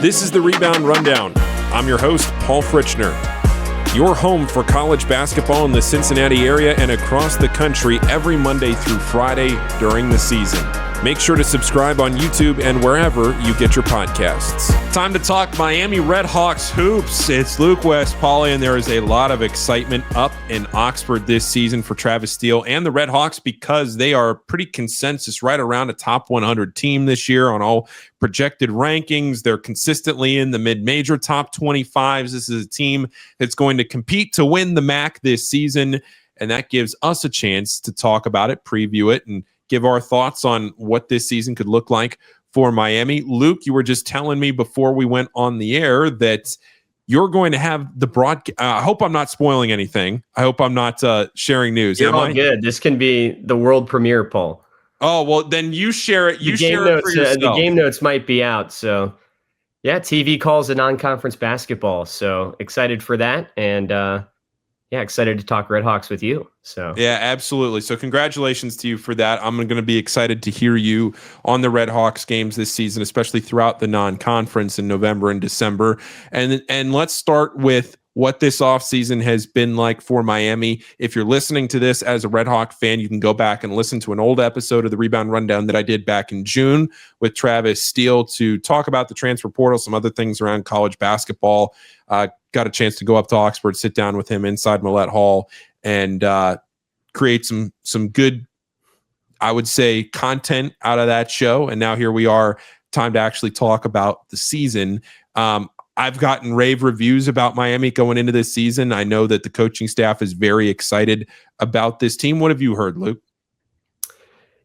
This is the Rebound Rundown. I'm your host, Paul Fritschner. Your home for college basketball in the Cincinnati area and across the country every Monday through Friday during the season. Make sure to subscribe on YouTube and wherever you get your podcasts. Time to talk Miami RedHawks hoops. It's Luke West Poley, and there is a lot of excitement up in Oxford this season for Travis Steele and the RedHawks because they are pretty consensus right around a top 100 team this year on all projected rankings. They're consistently in the mid-major top 25s. This is a team that's going to compete to win the MAC this season, and that gives us a chance to talk about it, preview it, and give our thoughts on what this season could look like for Miami. Luke, you were just telling me before we went on the air that you're going to have the broadcast. I hope I'm not spoiling anything. I hope I'm not sharing news. You're all good. This can be the world premiere, Paul. Oh, well, then you share it. You share it for yourself. The game notes might be out. So, yeah, TV calls a non-conference basketball. So excited for that. And, yeah, excited to talk RedHawks with you. So yeah, absolutely. So congratulations to you for that. I'm going to be excited to hear you on the RedHawks games this season, especially throughout the non-conference in November and December. And let's start with what this offseason has been like for Miami. If you're listening to this as a RedHawk fan, you can go back and listen to an old episode of the Rebound Rundown that I did back in June with Travis Steele to talk about the transfer portal, some other things around college basketball. Got a chance to go up to Oxford, sit down with him inside Millett Hall, and create some good, I would say, content out of that show. And now here we are, time to actually talk about the season. I've gotten rave reviews about Miami going into this season. I know that the coaching staff is very excited about this team. What have you heard, Luke?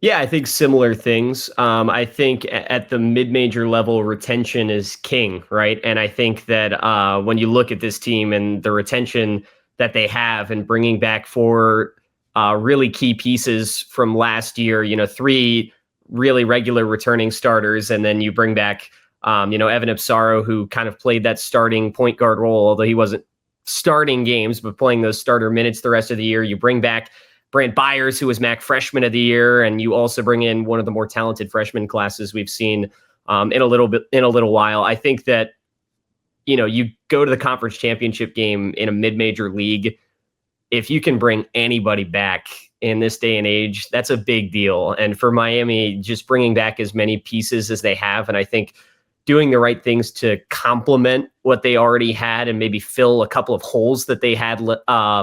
Yeah, I think similar things. I think at the mid-major level, retention is king, right? And I think that when you look at this team and the retention that they have and bringing back four really key pieces from last year, three really regular returning starters, and then you bring back Evan Ipsaro, who kind of played that starting point guard role, although he wasn't starting games, but playing those starter minutes the rest of the year. You bring back Brant Byers, who was MAC Freshman of the Year, and you also bring in one of the more talented freshman classes we've seen in a little while. I think that, you go to the conference championship game in a mid-major league, if you can bring anybody back in this day and age, that's a big deal. And for Miami, just bringing back as many pieces as they have, and I think doing the right things to complement what they already had and maybe fill a couple of holes that they had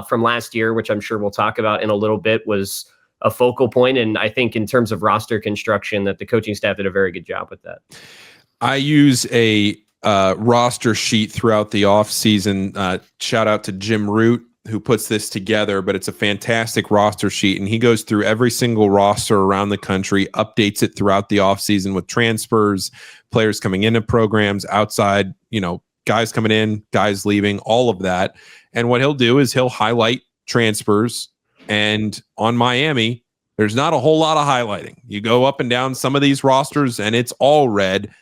from last year, which I'm sure we'll talk about in a little bit, was a focal point. And I think in terms of roster construction, that the coaching staff did a very good job with that. I use a roster sheet throughout the offseason. Shout out to Jim Root, who puts this together, but it's a fantastic roster sheet. And he goes through every single roster around the country, updates it throughout the offseason with transfers, players coming into programs, outside, guys coming in, guys leaving, all of that. And what he'll do is he'll highlight transfers. And on Miami, there's not a whole lot of highlighting. You go up and down some of these rosters and it's all red.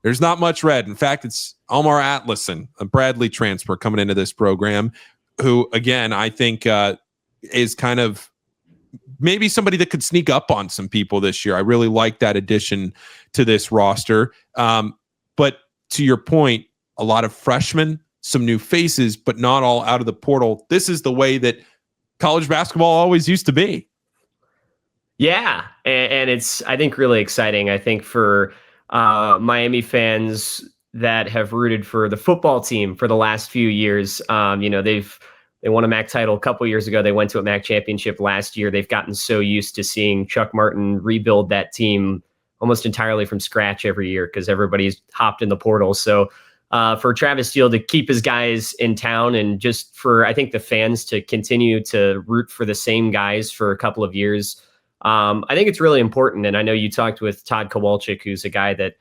There's not much red. In fact, it's Omar Atlason, a Bradley transfer coming into this program, who, again, I think is kind of maybe somebody that could sneak up on some people this year. I really like that addition to this roster. But to your point, a lot of freshmen, some new faces, but not all out of the portal. This is the way that college basketball always used to be. Yeah, and it's, I think, really exciting. I think for Miami fans that have rooted for the football team for the last few years, they won a MAC title a couple years ago. They went to a MAC championship last year. They've gotten so used to seeing Chuck Martin rebuild that team almost entirely from scratch every year because everybody's hopped in the portal. So for Travis Steele to keep his guys in town, and just for, I think, the fans to continue to root for the same guys for a couple of years, I think it's really important. And I know you talked with Todd Kowalczyk, who's a guy that,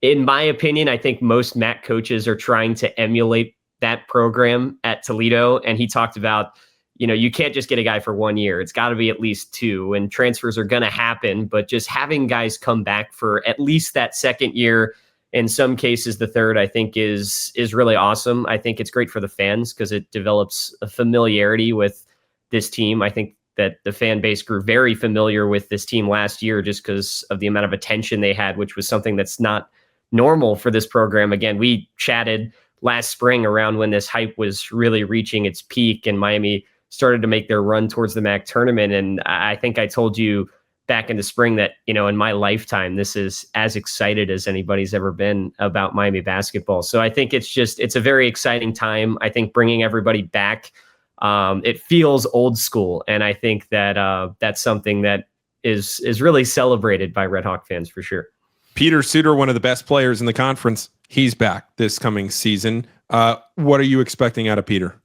in my opinion, I think most MAC coaches are trying to emulate that program at Toledo. And he talked about, you can't just get a guy for 1 year. It's got to be at least two, and transfers are going to happen, but just having guys come back for at least that second year, in some cases the third, I think is really awesome. I think it's great for the fans because it develops a familiarity with this team. I think that the fan base grew very familiar with this team last year just because of the amount of attention they had, which was something that's not normal for this program. Again, we chatted last spring around when this hype was really reaching its peak and Miami started to make their run towards the MAC tournament. And I think I told you back in the spring that, in my lifetime, this is as excited as anybody's ever been about Miami basketball. So I think it's a very exciting time. I think bringing everybody back, it feels old school. And I think that that's something that is really celebrated by RedHawk fans for sure. Peter Suter, one of the best players in the conference, he's back this coming season. What are you expecting out of Peter?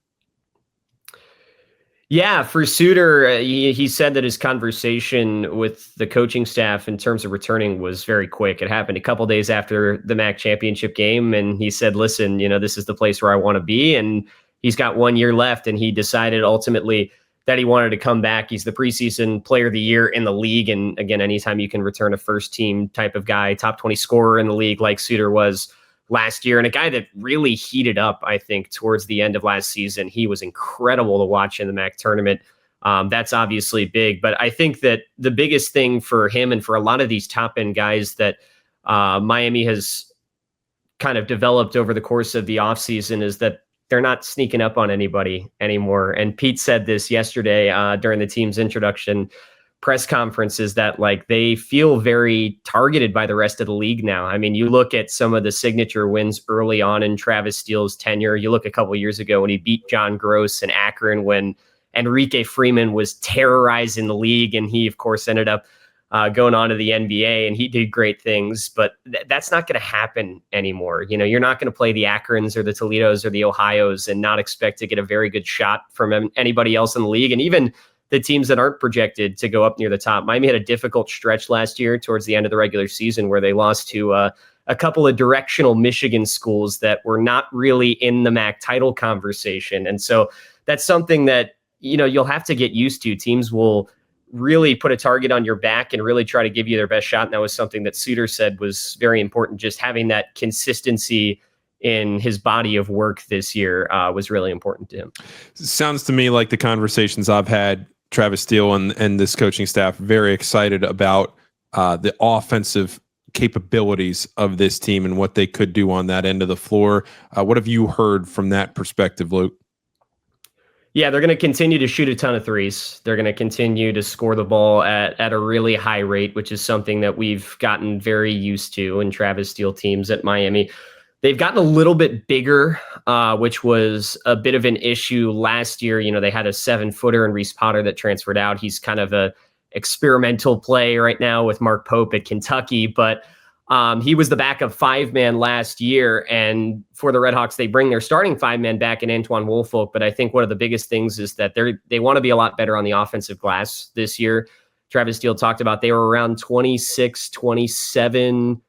Yeah, for Suter, he said that his conversation with the coaching staff in terms of returning was very quick. It happened a couple days after the MAC championship game, and he said, listen, this is the place where I want to be, and he's got 1 year left, and he decided ultimately that he wanted to come back. He's the preseason player of the year in the league, and again, anytime you can return a first-team type of guy, top 20 scorer in the league like Suter was last year, and a guy that really heated up, I think, towards the end of last season. He was incredible to watch in the MAC tournament. That's obviously big, but I think that the biggest thing for him and for a lot of these top-end guys that Miami has kind of developed over the course of the offseason is that they're not sneaking up on anybody anymore. And Pete said this yesterday during the team's introduction press conferences that they feel very targeted by the rest of the league now. I mean, you look at some of the signature wins early on in Travis Steele's tenure. You look a couple years ago when he beat John Gross in Akron, when Enrique Freeman was terrorizing the league, and he, of course, ended up going on to the NBA, and he did great things. But that's not going to happen anymore. You're not going to play the Akrons or the Toledos or the Ohios and not expect to get a very good shot from anybody else in the league. And even the teams that aren't projected to go up near the top. Miami had a difficult stretch last year towards the end of the regular season where they lost to a couple of directional Michigan schools that were not really in the MAC title conversation. And so that's something that, you'll have to get used to. Teams will really put a target on your back and really try to give you their best shot. And that was something that Suter said was very important. Just having that consistency in his body of work this year was really important to him. Sounds to me like the conversations I've had, Travis Steele and this coaching staff, very excited about the offensive capabilities of this team and what they could do on that end of the floor. What have you heard from that perspective, Luke? Yeah, they're going to continue to shoot a ton of threes. They're going to continue to score the ball at a really high rate, which is something that we've gotten very used to in Travis Steele teams at Miami. They've gotten a little bit bigger, which was a bit of an issue last year. They had a 7-footer in Reese Potter that transferred out. He's kind of a experimental play right now with Mark Pope at Kentucky, but he was the backup 5-man last year. And for the RedHawks, they bring their starting 5-man back in Antoine Woolfolk. But I think one of the biggest things is that they want to be a lot better on the offensive glass this year. Travis Steele talked about they were around 26, 27%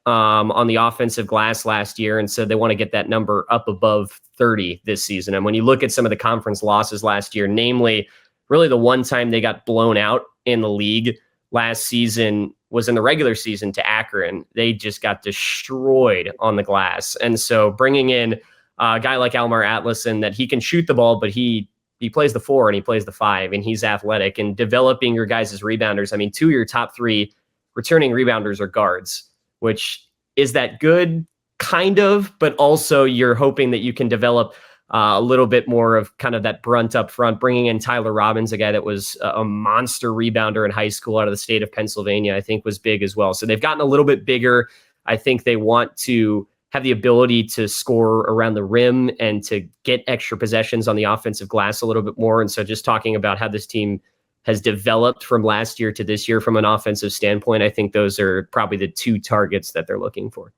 on the offensive glass last year, and so they want to get that number up above 30 this season. And when you look at some of the conference losses last year, namely really the one time they got blown out in the league last season was in the regular season to Akron. They just got destroyed on the glass. And so bringing in a guy like Almar Atlason, that he can shoot the ball, but he plays the 4 and he plays the 5, and he's athletic, and developing your guys as rebounders. I mean, 2 of your top 3 returning rebounders are guards, which is that good? Kind of, but also you're hoping that you can develop a little bit more of kind of that brunt up front. Bringing in Tyler Robbins, a guy that was a monster rebounder in high school out of the state of Pennsylvania, I think was big as well. So they've gotten a little bit bigger. I think they want to have the ability to score around the rim and to get extra possessions on the offensive glass a little bit more. And so just talking about how this team has developed from last year to this year from an offensive standpoint, I think those are probably the 2 targets that they're looking for.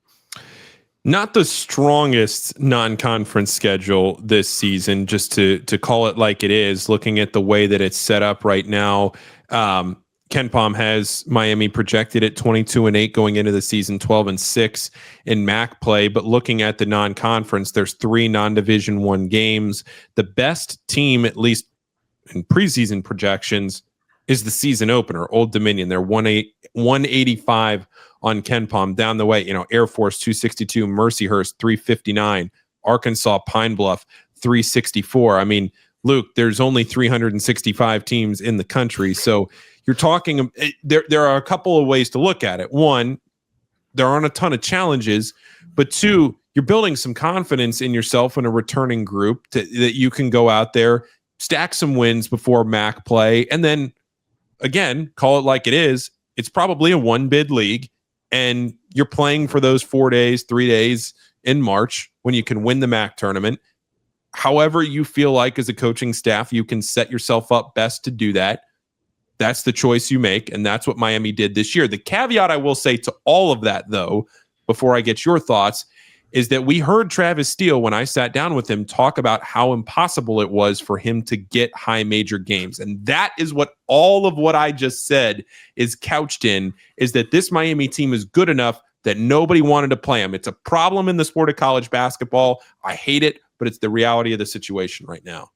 Not the strongest non-conference schedule this season, just to call it like it is, looking at the way that it's set up right now. KenPom has Miami projected at 22-8 going into the season, 12-6 in MAC play. But looking at the non-conference, there's 3 non-Division I games. The best team, at least in preseason projections, is the season opener, Old Dominion. They're 185 on KenPom. Down the way, Air Force 262, Mercyhurst 359, Arkansas Pine Bluff 364. I mean, Luke, there's only 365 teams in the country, so you're talking. There are a couple of ways to look at it. One, there aren't a ton of challenges, but 2, you're building some confidence in yourself in a returning group that you can go out there, stack some wins before MAC play, and then again, call it like it is. It's probably a 1-bid league, and you're playing for those 4 days, 3 days in March when you can win the MAC tournament. However you feel like as a coaching staff, you can set yourself up best to do that. That's the choice you make, and that's what Miami did this year. The caveat I will say to all of that, though, before I get your thoughts, is that we heard Travis Steele, when I sat down with him, talk about how impossible it was for him to get high major games. And that is what all of what I just said is couched in, is that this Miami team is good enough that nobody wanted to play him. It's a problem in the sport of college basketball. I hate it, but it's the reality of the situation right now.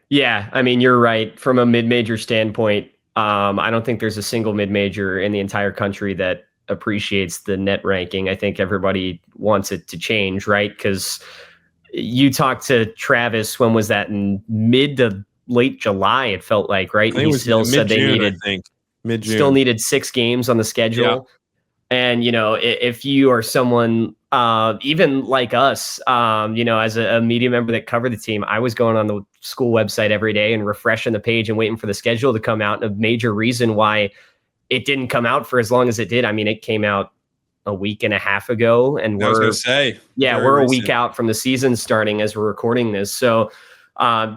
Yeah, I mean, you're right. From a mid-major standpoint, I don't think there's a single mid-major in the entire country that appreciates the net ranking. I think everybody wants it to change, right? Because you talked to Travis, when was that? In mid to late July, it felt like, right? He still said they needed, mid-June. Still needed 6 games on the schedule. Yeah. And, you know, if you are someone, even like us, you know, as a media member that covered the team, I was going on the school website every day and refreshing the page and waiting for the schedule to come out. And a major reason why it didn't come out for as long as it did, I mean, it came out a week and a half ago, and we're a week out from the season starting as we're recording this. So,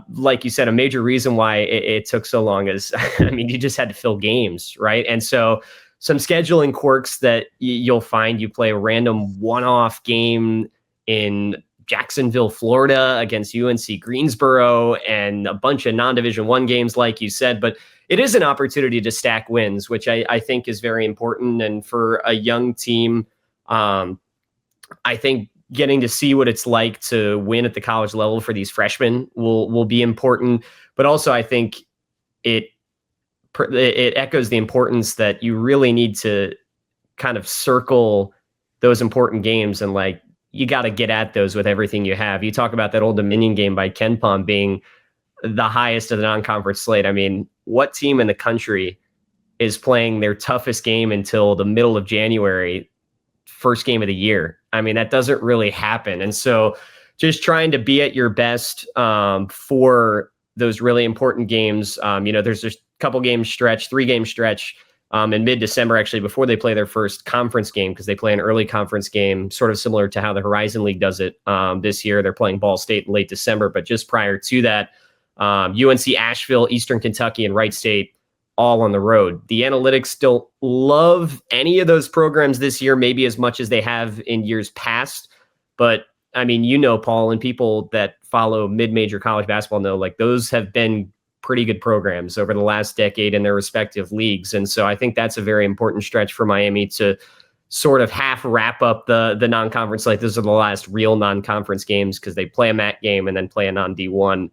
like you said, a major reason why it took so long is, I mean, you just had to fill games, right? And so some scheduling quirks that you'll find: you play a random one-off game in Jacksonville, Florida against UNC Greensboro, and a bunch of non-Division I games, like you said, but it is an opportunity to stack wins, which I think is very important. And for a young team, I think getting to see what it's like to win at the college level for these freshmen will be important. But also, I think it echoes the importance that you really need to kind of circle those important games, and like, you got to get at those with everything you have. You talk about that Old Dominion game by Ken Pom being the highest of the non-conference slate. I mean, what team in the country is playing their toughest game until the middle of January, first game of the year? I mean, that doesn't really happen. And so just trying to be at your best for those really important games. You know, there's just a couple game stretch, 3-game stretch in mid-December, actually, before they play their first conference game, because they play an early conference game, sort of similar to how the Horizon League does it this year. They're playing Ball State in late December, but just prior to that, UNC Asheville, Eastern Kentucky, and Wright State all on the road. The analytics don't love any of those programs this year, maybe as much as they have in years past. But I mean, you know, Paul, and people that follow mid-major college basketball know, like, those have been pretty good programs over the last decade in their respective leagues. And so I think that's a very important stretch for Miami to sort of half wrap up the non-conference. Like, those are the last real non-conference games, because they play a MAC game and then play a non-D1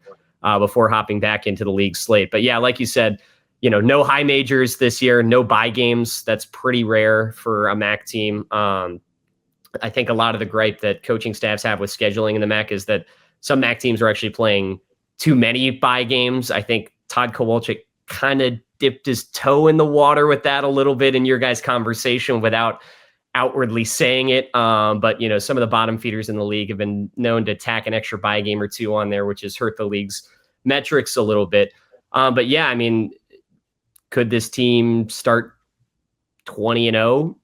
before hopping back into the league slate. But yeah, like you said, you know, no high majors this year, no bye games. That's pretty rare for a MAC team. I think a lot of the gripe that coaching staffs have with scheduling in the MAC is that some MAC teams are actually playing too many bye games. I think Todd Kowalczyk kind of dipped his toe in the water with that a little bit in your guys' conversation without outwardly saying it. But, you know, some of the bottom feeders in the league have been known to tack an extra bye game or two on there, which has hurt the league's metrics a little bit. But yeah, I mean, could this team start 20-0?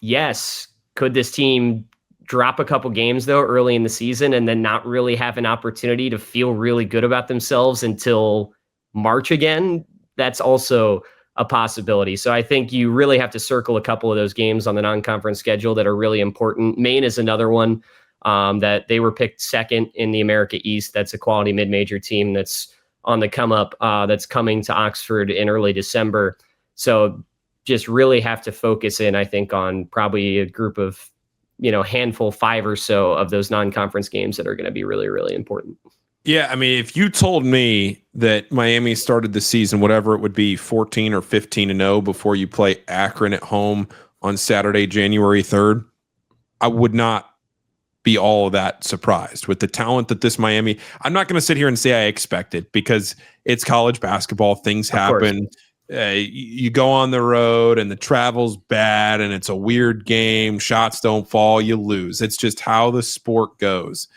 Yes. Could this team drop a couple games, though, early in the season and then not really have an opportunity to feel really good about themselves until March again? That's also a possibility. So I think you really have to circle a couple of those games on the non-conference schedule that are really important. Maine is another one that they were picked second in the America East. That's a quality mid-major team that's on the come up, that's coming to Oxford in early December. So just really have to focus in, I think, on probably a group of, you know, handful, 5 or so of those non-conference games that are going to be really, really important. Yeah, I mean, if you told me that Miami started the season, whatever it would be, 14 or 15-0 before you play Akron at home on Saturday, January 3rd, I would not be all that surprised with the talent that this Miami. I'm not going to sit here and say I expect it, because it's college basketball. Things happen. you go on the road and the travel's bad and it's a weird game. Shots don't fall, you lose. It's just how the sport goes.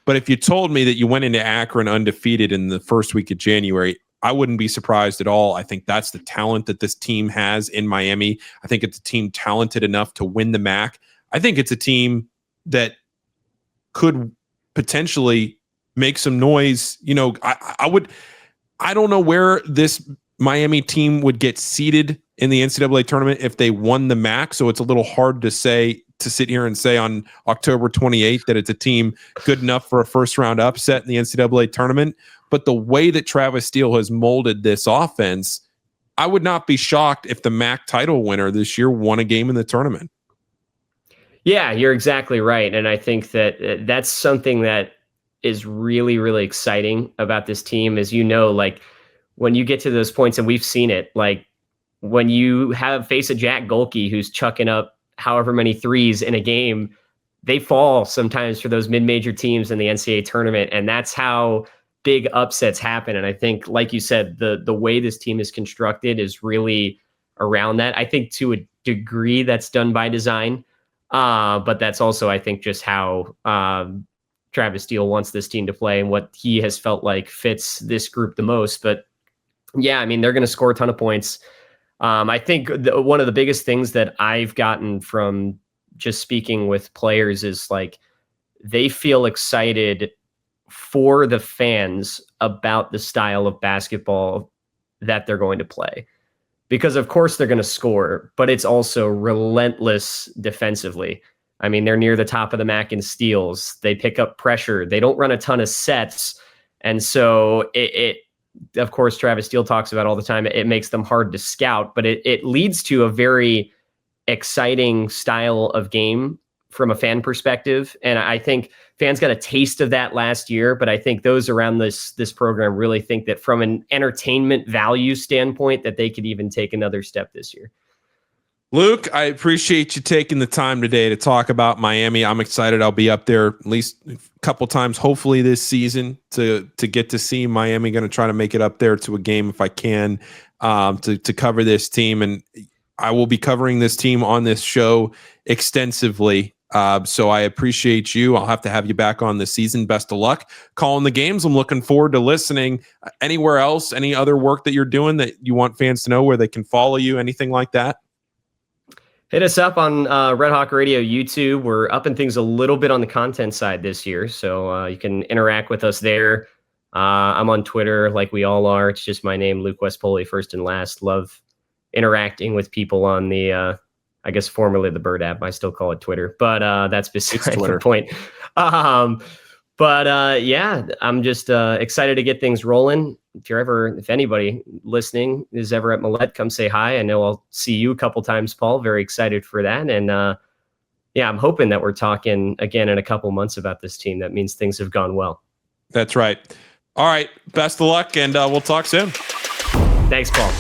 But if you told me that you went into Akron undefeated in the first week of January, I wouldn't be surprised at all. I think that's the talent that this team has in Miami. I think it's a team talented enough to win the MAC. I think it's a team that could potentially make some noise. You know, I don't know where this Miami team would get seeded in the NCAA tournament if they won the MAC. So it's a little hard to sit here and say on October 28th that it's a team good enough for a first round upset in the NCAA tournament. But the way that Travis Steele has molded this offense, I would not be shocked if the MAC title winner this year won a game in the tournament. Yeah, you're exactly right. And I think that that's something that is really, really exciting about this team. As you know, like when you get to those points, and we've seen it, like when you face a Jack Golke who's chucking up however many threes in a game, they fall sometimes for those mid-major teams in the NCAA tournament. And that's how big upsets happen. And I think, like you said, the way this team is constructed is really around that. I think to a degree that's done by design, but that's also, I think, just how Travis Steele wants this team to play and what he has felt like fits this group the most. But yeah, I mean, they're going to score a ton of points. I think one of the biggest things that I've gotten from just speaking with players is like they feel excited for the fans about the style of basketball that they're going to play. Because of course they're going to score, but it's also relentless defensively. I mean, they're near the top of the MAC in steals. They pick up pressure. They don't run a ton of sets. And so it of course, Travis Steele talks about all the time, it makes them hard to scout, but it leads to a very exciting style of game from a fan perspective. And I think fans got a taste of that last year, but I think those around this program really think that from an entertainment value standpoint, that they could even take another step this year. Luke, I appreciate you taking the time today to talk about Miami. I'm excited. I'll be up there at least a couple times, hopefully this season, to get to see Miami. Going to try to make it up there to a game if I can, to cover this team. And I will be covering this team on this show extensively. So I appreciate you. I'll have to have you back on this season. Best of luck calling the games. I'm looking forward to listening. Anywhere else, any other work that you're doing that you want fans to know where they can follow you, anything like that? Hit us up on Red Hawk Radio YouTube. We're upping things a little bit on the content side this year, so you can interact with us there. I'm on Twitter like we all are. It's just my name, Luke West Poley, first and last. Love interacting with people on the, I guess formerly the Bird app. I still call it Twitter, but that's beside the point. Yeah, I'm just excited to get things rolling. If anybody listening is ever at Millette, come say hi. I know I'll see you a couple times, Paul. Very excited for that. And yeah, I'm hoping that we're talking again in a couple months about this team. That means things have gone well. That's right. All right. Best of luck, and we'll talk soon. Thanks, Paul.